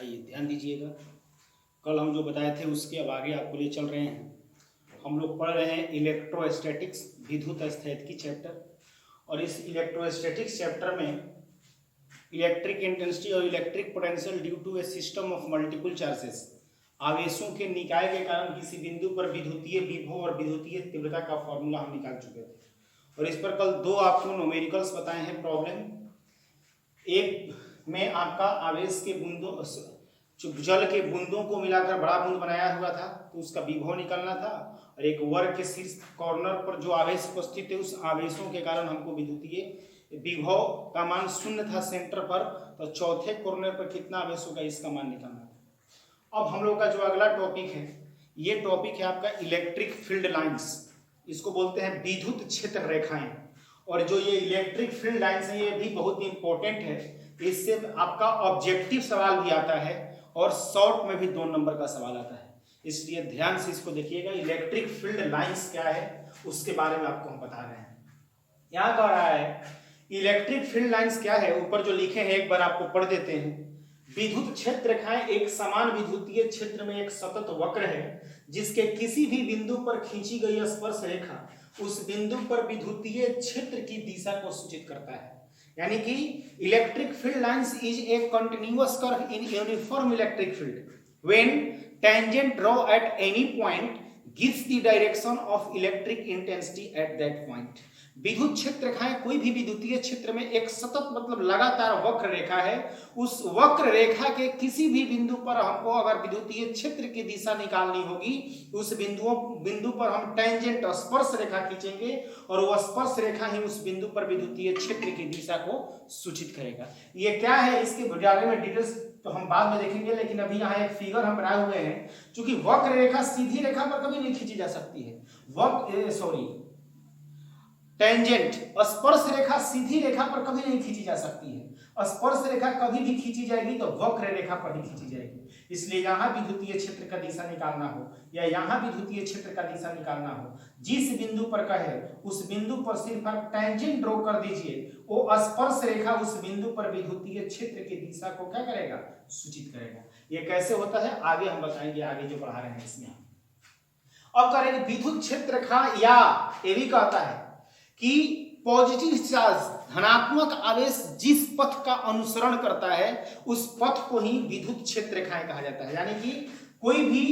आइए ध्यान दीजिएगा, कल हम जो बताए थे उसके अब आगे आपको ले चल रहे हैं। हम लोग पढ़ रहे हैं इलेक्ट्रोस्टैटिक्स, विद्युत स्थैतिकी चैप्टर। और इस इलेक्ट्रोस्टैटिक्स चैप्टर में इलेक्ट्रिक इंटेंसिटी और electric potential due to a system of multiple charges, आवेशों के निकाय के कारण किसी बिंदु पर विद्युतीय विभव और विद्युतीय तीव्रता का फॉर्मूला हम निकाल चुके थे। और इस पर कल दो आपको न्यूमेरिकल्स बताए हैं प्रॉब्लम। एक में आपका आवेश के बूंदों, जल के बूंदों को मिलाकर बड़ा बूंद बनाया हुआ था तो उसका विभव निकालना था, और एक वर्ग के शीर्ष कॉर्नर पर जो आवेश उपस्थित थे उस आवेशों के कारण हमको विद्युतीय विभव का मान शून्य था सेंटर पर, तो चौथे कॉर्नर पर कितना आवेश होगा इसका मान निकालना था। अब हम लोग का जो अगला टॉपिक है, ये टॉपिक है आपका इलेक्ट्रिक फील्ड लाइंस, इसको बोलते हैं विद्युत क्षेत्र रेखाएं। और जो ये इलेक्ट्रिक फील्ड लाइंस है ये भी बहुत इंपॉर्टेंट है, इससे आपका ऑब्जेक्टिव सवाल भी आता है और शॉर्ट में भी 2 नंबर का सवाल आता है, इसलिए ध्यान से इसको देखिएगा। इलेक्ट्रिक फील्ड लाइंस क्या है उसके बारे में आपको हम बता रहे हैं। यहाँ कह रहा है इलेक्ट्रिक फील्ड लाइंस क्या है, ऊपर जो लिखे हैं एक बार आपको पढ़ देते हैं। विद्युत क्षेत्र रेखाएं एक समान विद्युतीय क्षेत्र में एक सतत वक्र है जिसके किसी भी बिंदु पर खींची गई स्पर्श रेखा उस बिंदु पर विद्युतीय क्षेत्र की दिशा को सूचित करता है। यानी कि electric field lines is a continuous curve in uniform electric field when tangent draw at any point gives the direction of electric intensity at that point. विद्युत क्षेत्र रेखाएं कोई भी विद्युतीय क्षेत्र में एक सतत मतलब लगातार वक्र रेखा है, उस वक्र रेखा के किसी भी बिंदु पर हमको अगर विद्युतीय क्षेत्र की दिशा निकालनी होगी उस बिंदु पर हम टेंजेंट स्पर्श रेखा खींचेंगे और वह स्पर्श रेखा ही उस बिंदु पर विद्युतीय क्षेत्र की दिशा को सूचित करेगा। ये क्या है इसके बारे में डिटेल्स तो हम बाद में देखेंगे, लेकिन अभी यहाँ एक फिगर हम बनाए हुए हैं। क्योंकि वक्र रेखा सीधी रेखा पर कभी नहीं खींची जा सकती है, टेंजेंट स्पर्श रेखा सीधी रेखा पर कभी नहीं खींची जा सकती है। स्पर्श रेखा कभी भी खींची जाएगी तो वक्र रेखा पर ही खींची जाएगी। इसलिए यहाँ विद्युतीय क्षेत्र का दिशा निकालना हो या यहाँ विद्युतीय क्षेत्र का दिशा निकालना हो, जिस बिंदु पर कहे उस बिंदु पर सिर्फ आप टेंजेंट ड्रॉ कर दीजिए, वो स्पर्श रेखा उस बिंदु पर विद्युतीय क्षेत्र की दिशा को क्या करेगा, सूचित करेगा। ये कैसे होता है आगे हम बताएंगे, आगे जो पढ़ा रहे हैं इसमें। अब करेंगे विद्युत क्षेत्र रेखा, या ये भी कहता है कि पॉजिटिव चार्ज धनात्मक आवेश जिस पथ का अनुसरण करता है उस पथ को ही विद्युत क्षेत्र रेखाएं कहा जाता है। यानी कि कोई भी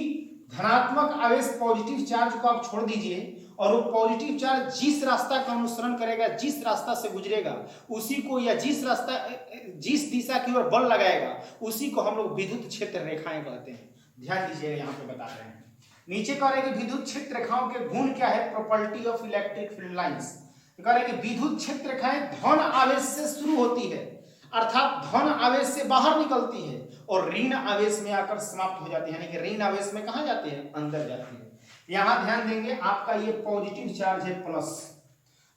धनात्मक आवेश पॉजिटिव चार्ज को आप छोड़ दीजिए और वो पॉजिटिव चार्ज जिस रास्ता का अनुसरण करेगा, जिस रास्ता से गुजरेगा उसी को, या जिस दिशा की ओर बल लगाएगा उसी को हम लोग विद्युत क्षेत्र रेखाएं कहते हैं। ध्यान दीजिएगा, यहाँ पे बता रहे हैं। नीचे कह रहे हैं कि विद्युत क्षेत्र रेखाओं के गुण क्या है, property of electric field lines. कह रहे हैं कि विद्युत क्षेत्र रेखाएं धन आवेश से शुरू होती है, अर्थात धन आवेश से बाहर निकलती है और ऋण आवेश में आकर समाप्त हो जाती है। यानी कि ऋण आवेश में कहां जाते हैं, अंदर जाती है। यहां ध्यान देंगे आपका ये पॉजिटिव चार्ज है प्लस,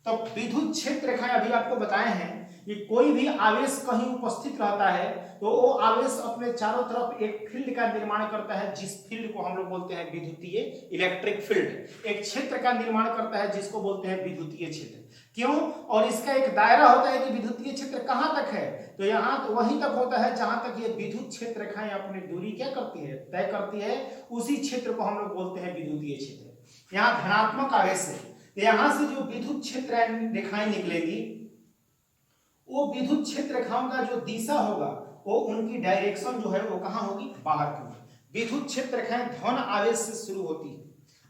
तो विद्युत क्षेत्र रेखाएं अभी आपको बताए हैं कि कोई भी आवेश कहीं उपस्थित रहता है तो वो आवेश अपने चारों तरफ एक फील्ड का निर्माण करता है, जिस फील्ड को हम लोग बोलते हैं विद्युतीय इलेक्ट्रिक फील्ड। एक क्षेत्र का निर्माण करता है जिसको बोलते हैं विद्युतीय क्षेत्र। क्यों? और इसका एक दायरा होता है कि विद्युतीय क्षेत्र कहां तक है, तो यहाँ तो वहीं तक होता है जहां तक ये विद्युत क्षेत्र रेखाएं अपनी दूरी क्या करती है, तय करती है, उसी क्षेत्र को हम लोग बोलते हैं विद्युतीय क्षेत्र। यहाँ धनात्मक आवेश है, यहां से जो विद्युत क्षेत्र रेखाएं निकलेगी वो विद्युत क्षेत्र रेखाओं का जो दिशा होगा वो उनकी डायरेक्शन जो है वो कहां होगी, बाहर की। विद्युत क्षेत्र रेखाएं धन आवेश से शुरू होती है,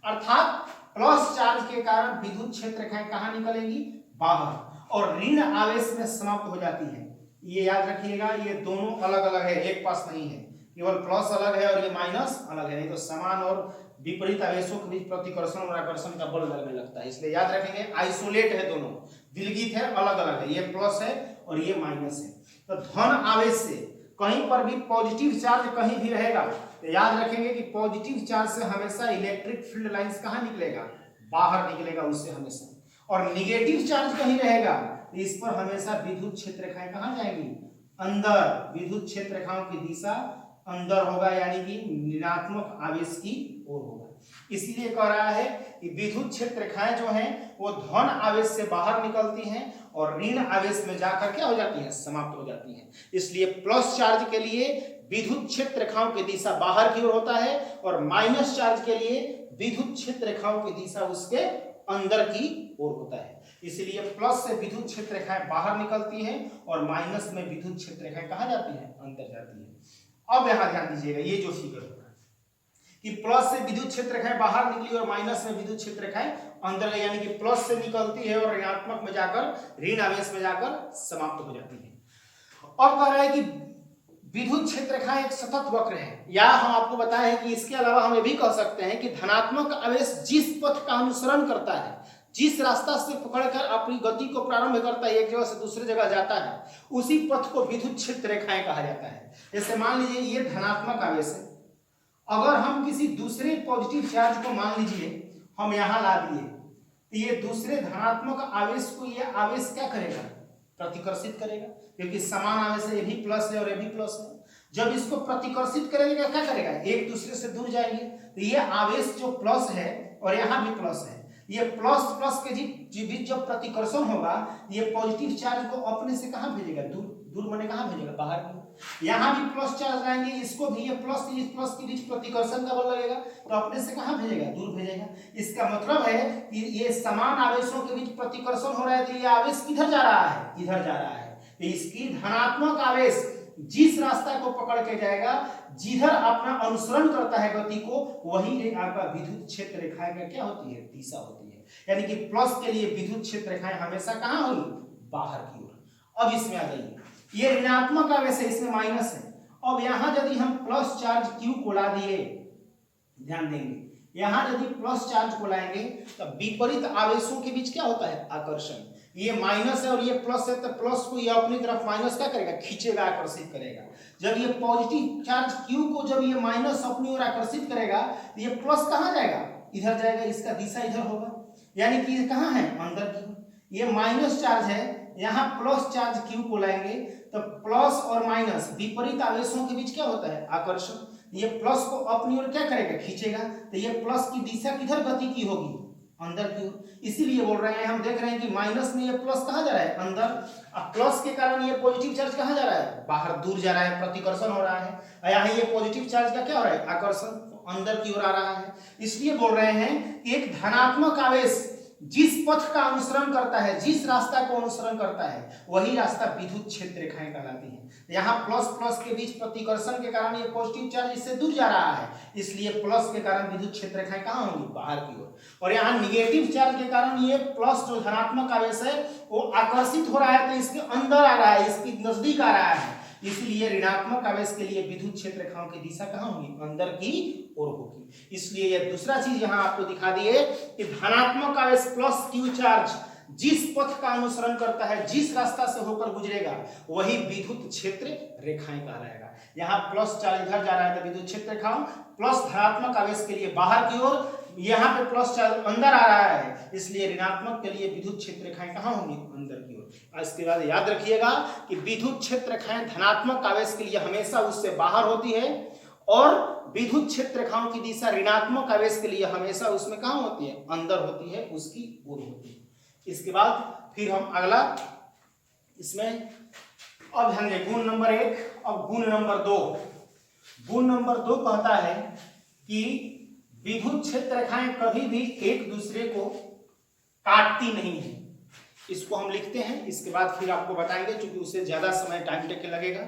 अर्थात प्लस चार्ज के कारण विद्युत क्षेत्र रेखाएं कहां निकलेंगी, बाहर, और ऋण आवेश में समाप्त हो जाती है। ये याद रखिएगा, ये दोनों अलग अलग है, एक पास नहीं है, केवल प्लस अलग है और ये माइनस अलग है, नहीं तो समान और विपरीत आवेशों के बीच प्रतिकर्षण और आकर्षण का बल लगने लगता है। इसलिए याद रखेंगे आइसोलेट है, दोनों विलगित है, अलग अलग है, ये प्लस है और ये माइनस है। तो धन आवेश से कहीं पर भी पॉजिटिव चार्ज कहीं भी रहेगा तो याद रखेंगे कि पॉजिटिव चार्ज से हमेशा इलेक्ट्रिक फील्ड लाइंस कहां निकलेगा, बाहर निकलेगा उससे हमेशा। और निगेटिव चार्ज कहीं रहेगा तो इस पर हमेशा विद्युत क्षेत्र रेखाएं कहां जाएंगी, अंदर। विद्युत क्षेत्र रेखाओं की दिशा अंदर होगा, यानी कि ऋणात्मक आवेश की ओर होगा। इसलिए कह रहा है कि विद्युत क्षेत्र रेखाएं जो हैं वो धन आवेश से बाहर निकलती हैं और ऋण आवेश में जाकर क्या हो जाती हैं, समाप्त हो जाती हैं। इसलिए प्लस चार्ज के लिए विद्युत क्षेत्र रेखाओं की दिशा बाहर की ओर होता है और माइनस चार्ज के लिए विद्युत क्षेत्र रेखाओं की दिशा उसके अंदर की ओर होता है। इसलिए प्लस से विद्युत क्षेत्र रेखाएं बाहर निकलती हैं और माइनस में विद्युत क्षेत्र रेखाएं कहां जाती हैं, अंदर जाती है। अब यहां ध्यान दीजिएगा, ये जो फिगर होगा कि प्लस से विद्युत क्षेत्र रेखाएं बाहर निकली और माइनस में विद्युत क्षेत्र रेखाएं अंदर गई, यानी कि प्लस से निकलती है और ऋणात्मक में जाकर ऋण आवेश में जाकर समाप्त हो जाती है। अब कह रहा है कि विद्युत क्षेत्र रेखाएं एक सतत वक्र है, या हम आपको बताएं हैं कि इसके अलावा हम ये भी कह सकते हैं कि धनात्मक आवेश जिस पथ का अनुसरण करता है, जिस रास्ता से पकड़कर अपनी गति को प्रारंभ करता है, एक जगह से दूसरी जगह जाता है, उसी पथ को विद्युत क्षेत्र रेखाएं कहा जाता है। जैसे मान लीजिए ये धनात्मक आवेश है, अगर हम किसी दूसरे पॉजिटिव चार्ज को मान लीजिए हम यहां ला दिए, तो ये दूसरे धनात्मक आवेश को ये आवेश क्या करेगा, प्रतिकर्षित करेगा, क्योंकि समान आवेश है, ये भी प्लस है और ये भी प्लस है। जब इसको प्रतिकर्षित करेगा क्या करेगा, एक दूसरे से दूर जाएंगे, तो ये आवेश जो प्लस है और यहाँ भी प्लस है, ये प्लस प्लस के बीच जब प्रतिकर्षण होगा, ये पॉजिटिव चार्ज को अपने से कहां भेजेगा, दूर दूर माने कहां भेजेगा, बाहर की। यहाँ भी प्लस चार्ज लाएंगे, इसको भी ये प्लस इस प्लस के बीच प्रतिकर्षण का बल लगेगा, तो अपने से कहां भेजेगा, दूर भेजेगा। इसका मतलब है कि ये समान आवेशों के बीच प्रतिकर्षण हो रहा है, तो ये आवेश किधर जा रहा है, इधर जा रहा है। तो इसकी धनात्मक आवेश जिस रास्ता को पकड़ के जाएगा, जिधर अपना अनुसरण करता है गति को, वही आपका विद्युत क्षेत्र रेखाएं का क्या होती है, दिशा होती है। यानी कि प्लस के लिए विद्युत क्षेत्र रेखाएं हमेशा कहां होगी, बाहर की ओर। अब इसमें आ जाइए, ये ऋणात्मक आवेश है, इसमें माइनस है। अब यहां यदि हम प्लस चार्ज क्यू को ला दिए, ध्यान देंगे, यहां यदि प्लस चार्ज को लाएंगे तब विपरीत आवेशों के बीच क्या होता है, आकर्षण। ये माइनस है और ये प्लस है, तो प्लस को ये अपनी तरफ माइनस क्या करेगा, खींचेगा, आकर्षित करेगा। जब ये पॉजिटिव चार्ज क्यू को जब ये माइनस अपनी ओर आकर्षित करेगा, तो ये प्लस कहां जाएगा, इधर जाएगा, इसका दिशा इधर होगा, यानी कि ये कहां है, अंदर की। ये माइनस चार्ज है, यहाँ प्लस चार्ज क्यू को लाएंगे तो प्लस और माइनस विपरीत आवेशों के बीच क्या होता है, आकर्षण। ये प्लस को अपनी ओर क्या करेगा, खींचेगा, तो ये प्लस की दिशा किधर गति की होगी, अंदर की ओर। इसीलिए बोल रहे हैं, हम देख रहे हैं कि माइनस में ये प्लस कहां जा रहा है, अंदर। अब प्लस के कारण ये पॉजिटिव चार्ज कहां जा रहा है, बाहर, दूर जा रहा है, प्रतिकर्षण हो रहा है। यहाँ ये पॉजिटिव चार्ज का क्या हो रहा है, आकर्षण, अंदर की ओर आ रहा है। इसलिए बोल रहे हैं कि एक धनात्मक आवेश जिस पथ का अनुसरण करता है, जिस रास्ता को अनुसरण करता है, वही रास्ता विद्युत क्षेत्र रेखाएं कहलाती हैं। यहाँ प्लस प्लस के बीच प्रतिकर्षण के कारण ये पॉजिटिव चार्ज इससे दूर जा रहा है, इसलिए प्लस के कारण विद्युत क्षेत्र रेखाएं कहाँ होंगी, बाहर की ओर। और यहाँ निगेटिव चार्ज के कारण ये प्लस जो धनात्मक आवेश है वो आकर्षित हो रहा है, तो इसके अंदर आ रहा है, इसकी नजदीक आ रहा है। इसलिए ऋणात्मक आवेश के लिए विद्युत क्षेत्र रेखाओं की दिशा कहां होगी, अंदर की ओर होगी। इसलिए यह दूसरा चीज यहां आपको दिखा दिए कि धनात्मक आवेश प्लस क्यू चार्ज जिस पथ का अनुसरण करता है, जिस रास्ता से होकर गुजरेगा, वही विद्युत क्षेत्र रेखाएं कहलाएगा। यहाँ प्लस चार्ज इधर जा रहा है तो विद्युत क्षेत्र रेखाओं, प्लस धनात्मक आवेश के लिए बाहर की ओर, यहाँ पे प्लस चार्ज अंदर आ रहा है, इसलिए ऋणात्मक के लिए विद्युत क्षेत्र रेखाएं कहाँ होंगी, अंदर की ओर। इसके बाद याद रखिएगा कि विद्युत क्षेत्र रेखाएं धनात्मक आवेश के लिए हमेशा उससे बाहर होती है और विद्युत क्षेत्र रेखाओं की दिशा ऋणात्मक आवेश के लिए हमेशा उसमें कहाँ होती है, अंदर होती है, उसकी ओर होती है। इसके बाद फिर हम अगला इसमें अब ध्यान दें, गुण नंबर 1। अब गुण नंबर 2, गुण नंबर 2 कहता है कि विद्युत क्षेत्र रेखाएं कभी भी एक दूसरे को काटती नहीं है। इसको हम लिखते हैं, इसके बाद फिर आपको बताएंगे, क्योंकि उसे ज्यादा समय टाइम टेक लगेगा।